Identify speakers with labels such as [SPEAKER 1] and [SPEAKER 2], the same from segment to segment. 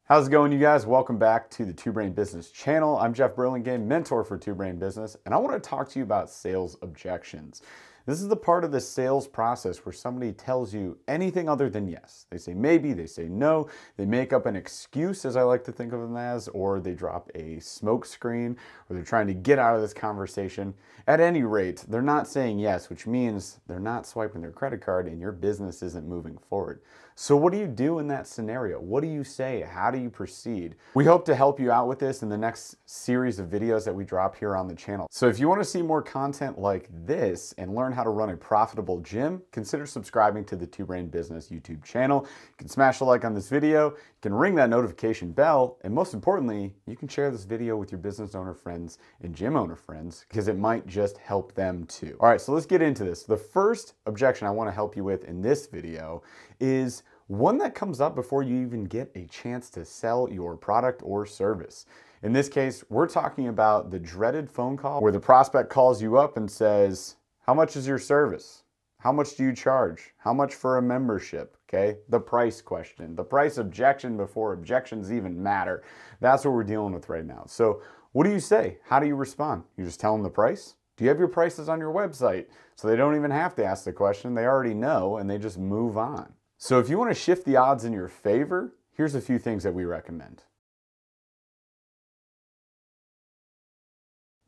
[SPEAKER 1] How's it going, you guys? Welcome back to the Two Brain Business channel. I'm Jeff Burlingame, mentor for Two Brain Business, and I want to talk to you about sales objections. This is the part of the sales process where somebody tells you anything other than yes. They say maybe, they say no, they make up an excuse, as I like to think of them as, or they drop a smoke screen, or they're trying to get out of this conversation. At any rate, they're not saying yes, which means they're not swiping their credit card and your business isn't moving forward. So what do you do in that scenario? What do you say? How do you proceed? We hope to help you out with this in the next series of videos that we drop here on the channel. So if you want to see more content like this and learn how to run a profitable gym, consider subscribing to the Two Brain Business YouTube channel. You can smash a like on this video, you can ring that notification bell, and most importantly, you can share this video with your business owner friends and gym owner friends because it might just help them too. All right, so let's get into this. The first objection I want to help you with in this video is one that comes up before you even get a chance to sell your product or service. In this case, we're talking about the dreaded phone call where the prospect calls you up and says, how much is your service? How much do you charge? How much for a membership? Okay, the price question, the price objection before objections even matter. That's what we're dealing with right now. So what do you say? How do you respond? You just tell them the price? Do you have your prices on your website so they don't even have to ask the question? They already know and they just move on. So if you want to shift the odds in your favor, here's a few things that we recommend.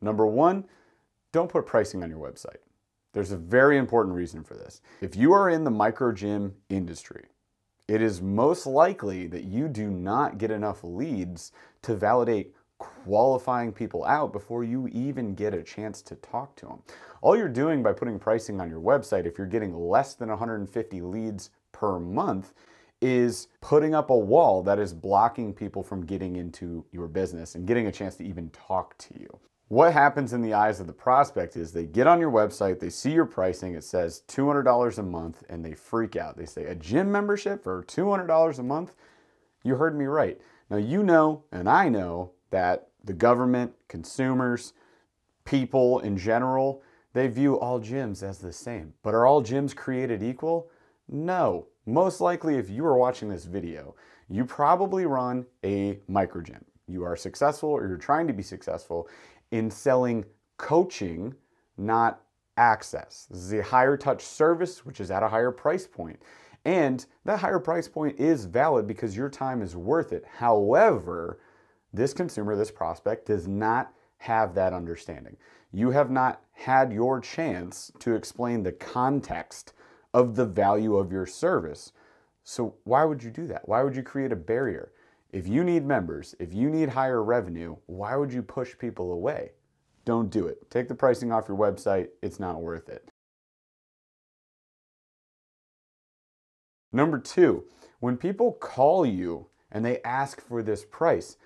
[SPEAKER 1] Number one, don't put pricing on your website. There's a very important reason for this. If you are in the micro gym industry, it is most likely that you do not get enough leads to validate qualifying people out before you even get a chance to talk to them. All you're doing by putting pricing on your website, if you're getting less than 150 leads per month, is putting up a wall that is blocking people from getting into your business and getting a chance to even talk to you. What happens in the eyes of the prospect is they get on your website, they see your pricing, it says $200 a month, and they freak out. They say, a gym membership for $200 a month? You heard me right. Now you know, and I know, that the government, consumers, people in general, they view all gyms as the same. But are all gyms created equal? No. Most likely, if you are watching this video, you probably run a micro gym. You are successful, or you're trying to be successful in selling coaching, not access. This is a higher touch service, which is at a higher price point. And that higher price point is valid because your time is worth it. However, this consumer, this prospect, does not have that understanding. You have not had your chance to explain the context of the value of your service. So why would you do that? Why would you create a barrier? If you need members, if you need higher revenue, why would you push people away? Don't do it. Take the pricing off your website. It's not worth it. Number two, when people call you and they ask for this price,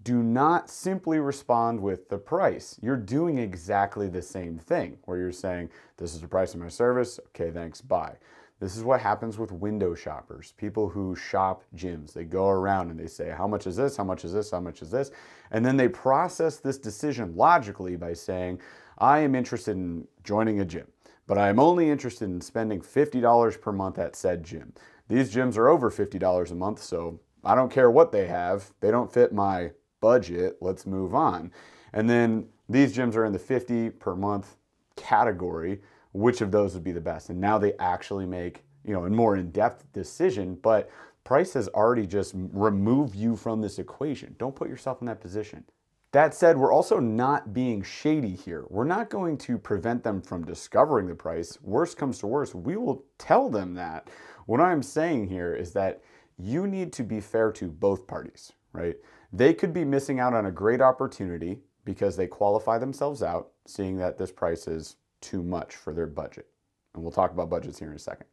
[SPEAKER 1] do not simply respond with the price. You're doing exactly the same thing where you're saying, this is the price of my service. Okay, thanks, bye. This is what happens with window shoppers, people who shop gyms. They go around and they say, how much is this? How much is this? How much is this? And then they process this decision logically by saying, I am interested in joining a gym, but I'm only interested in spending $50 per month at said gym. These gyms are over $50 a month, so I don't care what they have. They don't fit my budget. Let's move on. And then these gyms are in the 50 per month category. Which of those would be the best? And now they actually make, a more in-depth decision, but price has already just removed you from this equation. Don't put yourself in that position. That said, we're also not being shady here. We're not going to prevent them from discovering the price. Worst comes to worst, we will tell them that. What I'm saying here is that you need to be fair to both parties, right? They could be missing out on a great opportunity because they qualify themselves out, seeing that this price is too much for their budget. And we'll talk about budgets here in a second.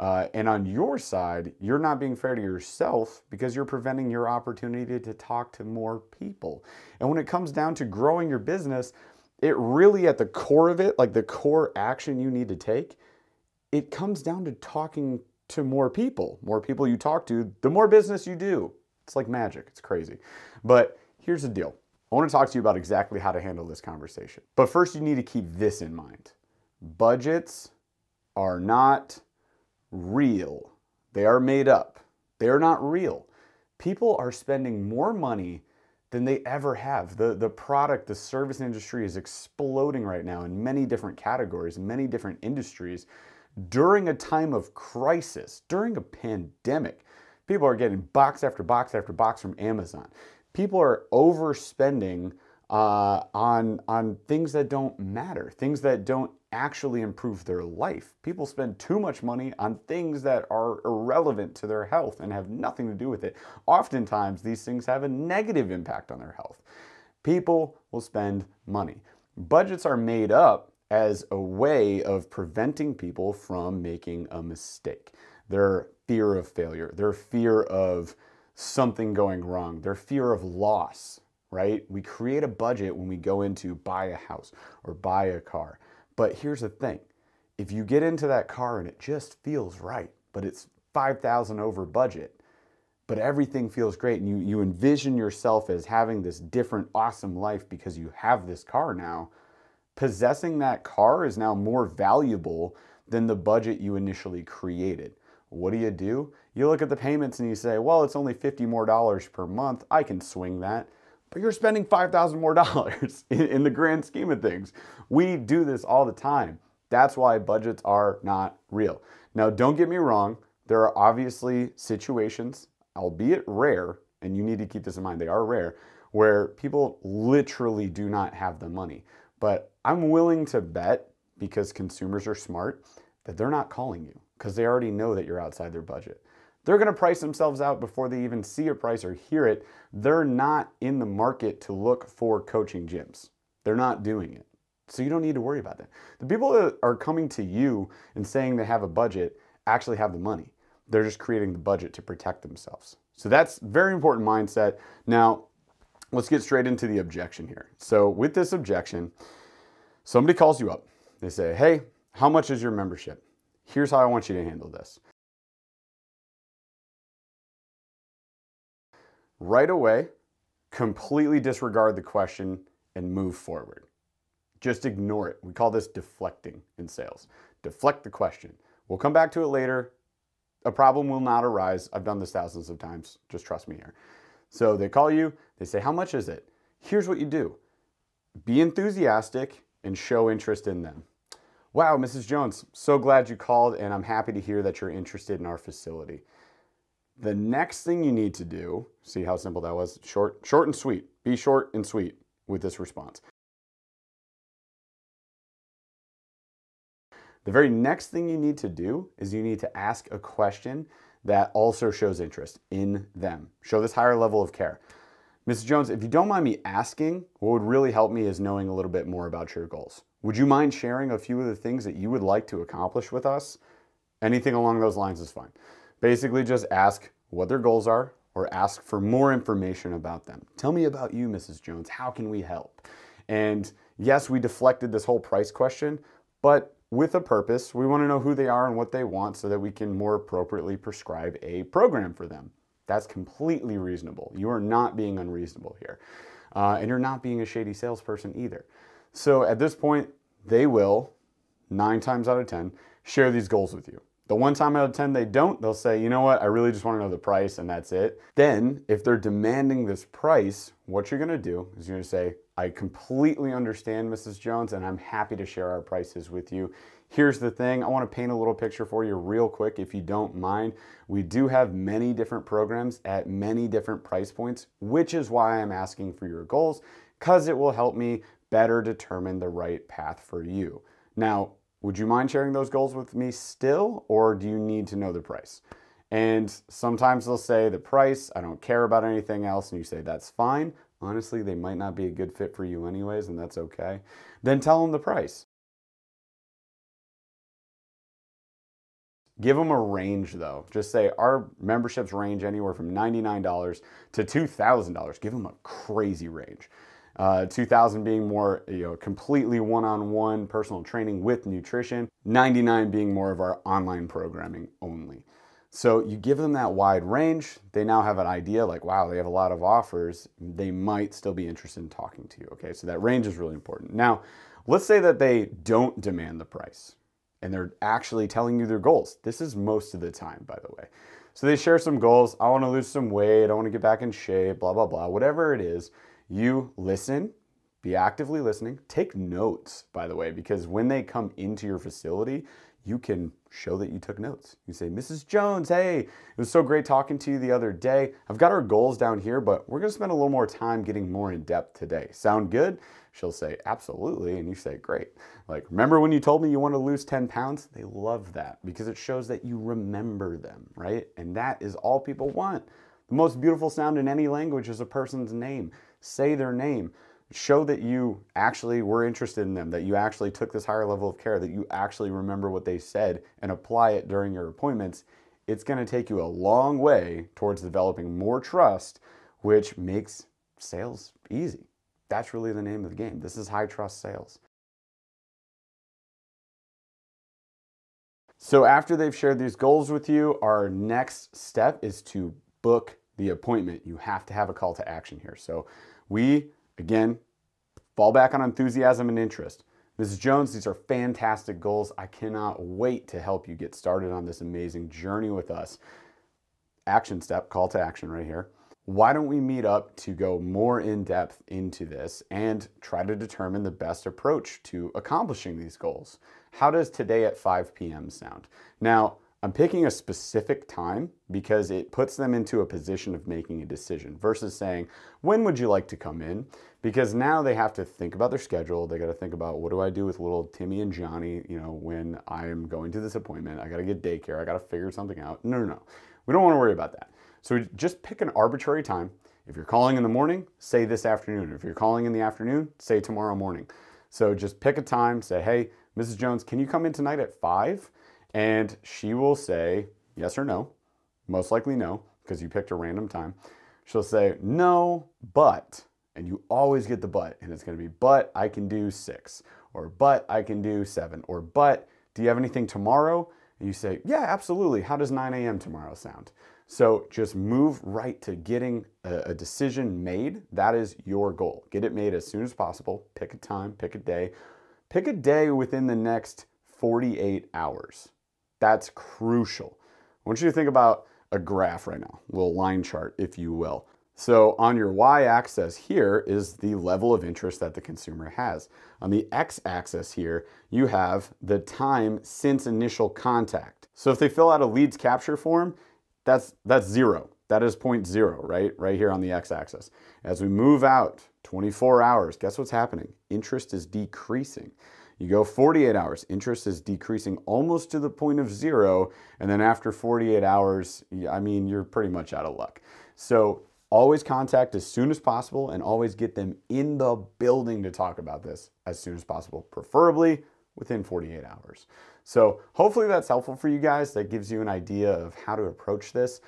[SPEAKER 1] And on your side, you're not being fair to yourself because you're preventing your opportunity to talk to more people. And when it comes down to growing your business, it really, at the core of it, like the core action you need to take, it comes down to talking to more people. More people you talk to, the more business you do. It's like magic. It's crazy. But here's the deal. I want to talk to you about exactly how to handle this conversation. But first, you need to keep this in mind. Budgets are not real. They are made up. They are not real. People are spending more money than they ever have. The product, the service industry is exploding right now in many different categories, many different industries. During a time of crisis, during a pandemic, people are getting box after box after box from Amazon. People are overspending on things that don't matter, things that don't actually improve their life. People spend too much money on things that are irrelevant to their health and have nothing to do with it. Oftentimes, these things have a negative impact on their health. People will spend money. Budgets are made up as a way of preventing people from making a mistake. Their fear of failure, their fear of something going wrong, their fear of loss, right? We create a budget when we go in to buy a house or buy a car. But here's the thing, if you get into that car and it just feels right, but it's $5,000 over budget, but everything feels great and you envision yourself as having this different, awesome life because you have this car now, possessing that car is now more valuable than the budget you initially created. What do? You look at the payments and you say, well, it's only $50 more per month. I can swing that. But you're spending $5,000 more in the grand scheme of things. We do this all the time. That's why budgets are not real. Now, don't get me wrong. There are obviously situations, albeit rare, and you need to keep this in mind, they are rare, where people literally do not have the money. But I'm willing to bet, because consumers are smart, that they're not calling you because they already know that you're outside their budget. They're going to price themselves out before they even see a price or hear it. They're not in the market to look for coaching gyms. They're not doing it. So you don't need to worry about that. The people that are coming to you and saying they have a budget actually have the money. They're just creating the budget to protect themselves. So that's very important mindset. Now, let's get straight into the objection here. So with this objection, somebody calls you up. They say, hey, how much is your membership? Here's how I want you to handle this. Right away, completely disregard the question and move forward. Just ignore it. We call this deflecting in sales. Deflect the question. We'll come back to it later. A problem will not arise. I've done this thousands of times. Just trust me here. So they call you. They say, how much is it? Here's what you do. Be enthusiastic and show interest in them. Wow, Mrs. Jones, so glad you called, and I'm happy to hear that you're interested in our facility. The next thing you need to do, see how simple that was? Short and sweet. Be short and sweet with this response. The very next thing you need to do is you need to ask a question that also shows interest in them. Show this higher level of care. Mrs. Jones, if you don't mind me asking, what would really help me is knowing a little bit more about your goals. Would you mind sharing a few of the things that you would like to accomplish with us? Anything along those lines is fine. Basically, just ask what their goals are or ask for more information about them. Tell me about you, Mrs. Jones. How can we help? And yes, we deflected this whole price question, but with a purpose. We want to know who they are and what they want so that we can more appropriately prescribe a program for them. That's completely reasonable. You are not being unreasonable here. And you're not being a shady salesperson either. So at this point, they will, 9 times out of 10, share these goals with you. The 1 time out of 10 they don't, they'll say, you know what, I really just want to know the price and that's it. Then, if they're demanding this price, what you're going to do is you're going to say, I completely understand, Mrs. Jones, and I'm happy to share our prices with you. Here's the thing, I want to paint a little picture for you real quick if you don't mind. We do have many different programs at many different price points, which is why I'm asking for your goals, because it will help me better determine the right path for you. Now, would you mind sharing those goals with me still, or do you need to know the price? And sometimes they'll say the price, I don't care about anything else, and you say that's fine. Honestly, they might not be a good fit for you anyways, and that's okay. Then tell them the price. Give them a range though. Just say our memberships range anywhere from $99 to $2,000. Give them a crazy range. $2,000 being more, completely one-on-one personal training with nutrition. $99 being more of our online programming only. So you give them that wide range. They now have an idea like, wow, they have a lot of offers. They might still be interested in talking to you. Okay, so that range is really important. Now, let's say that they don't demand the price and they're actually telling you their goals. This is most of the time, by the way. So they share some goals. I want to lose some weight. I want to get back in shape, blah, blah, blah. Whatever it is, you listen, be actively listening. Take notes, by the way, because when they come into your facility, you can show that you took notes. You say, Mrs. Jones, hey, it was so great talking to you the other day. I've got our goals down here, but we're gonna spend a little more time getting more in depth today. Sound good? She'll say, absolutely. And you say, great. Like, remember when you told me you want to lose 10 pounds? They love that because it shows that you remember them, right? And that is all people want. The most beautiful sound in any language is a person's name. Say their name. Show that you actually were interested in them, that you actually took this higher level of care, that you actually remember what they said and apply it during your appointments. It's going to take you a long way towards developing more trust, which makes sales easy. That's really the name of the game. This is high trust sales. So after they've shared these goals with you, our next step is to book the appointment. You have to have a call to action here. So we, again, fall back on enthusiasm and interest. Mrs. Jones, these are fantastic goals. I cannot wait to help you get started on this amazing journey with us. Action step, call to action right here. Why don't we meet up to go more in depth into this and try to determine the best approach to accomplishing these goals? How does today at 5 p.m. sound? Now, I'm picking a specific time because it puts them into a position of making a decision versus saying, when would you like to come in? Because now they have to think about their schedule. They got to think about, what do I do with little Timmy and Johnny, you know, when I'm going to this appointment? I got to get daycare. I got to figure something out. No. We don't want to worry about that. So just pick an arbitrary time. If you're calling in the morning, say this afternoon. If you're calling in the afternoon, say tomorrow morning. So just pick a time, say, hey, Mrs. Jones, can you come in tonight at 5? And she will say yes or no, most likely no, because you picked a random time. She'll say no, but, and you always get the but, and it's going to be, but I can do 6, or but I can do 7, or but do you have anything tomorrow? And you say, yeah, absolutely. How does 9 a.m. tomorrow sound? So just move right to getting a decision made. That is your goal. Get it made as soon as possible. Pick a time, pick a day. Pick a day within the next 48 hours. That's crucial. I want you to think about a graph right now, a little line chart, if you will. So on your y-axis here is the level of interest that the consumer has. On the x-axis here, you have the time since initial contact. So if they fill out a leads capture form, that's 0. That is 0.0, right? Right here on the x-axis. As we move out 24 hours, guess what's happening? Interest is decreasing. You go 48 hours, interest is decreasing almost to the point of 0. And then after 48 hours, I mean, you're pretty much out of luck. So always contact as soon as possible and always get them in the building to talk about this as soon as possible, preferably within 48 hours. So hopefully that's helpful for you guys. That gives you an idea of how to approach this.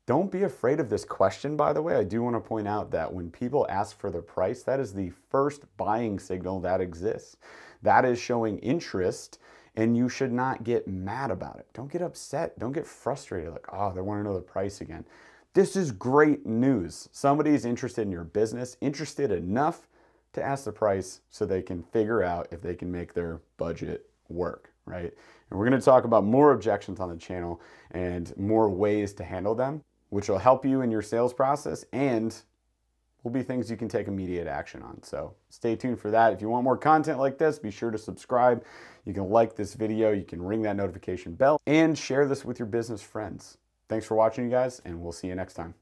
[SPEAKER 1] Don't be afraid of this question, by the way. I do want to point out that when people ask for the price, that is the first buying signal that exists. That is showing interest, and you should not get mad about it. Don't get upset. Don't get frustrated like, oh, they want to know the price again. This is great news. Somebody's interested in your business, interested enough to ask the price so they can figure out if they can make their budget work, right? And we're going to talk about more objections on the channel and more ways to handle them, which will help you in your sales process and will be things you can take immediate action on. So stay tuned for that. If you want more content like this, be sure to subscribe. You can like this video, you can ring that notification bell, and share this with your business friends. Thanks for watching, you guys, and we'll see you next time.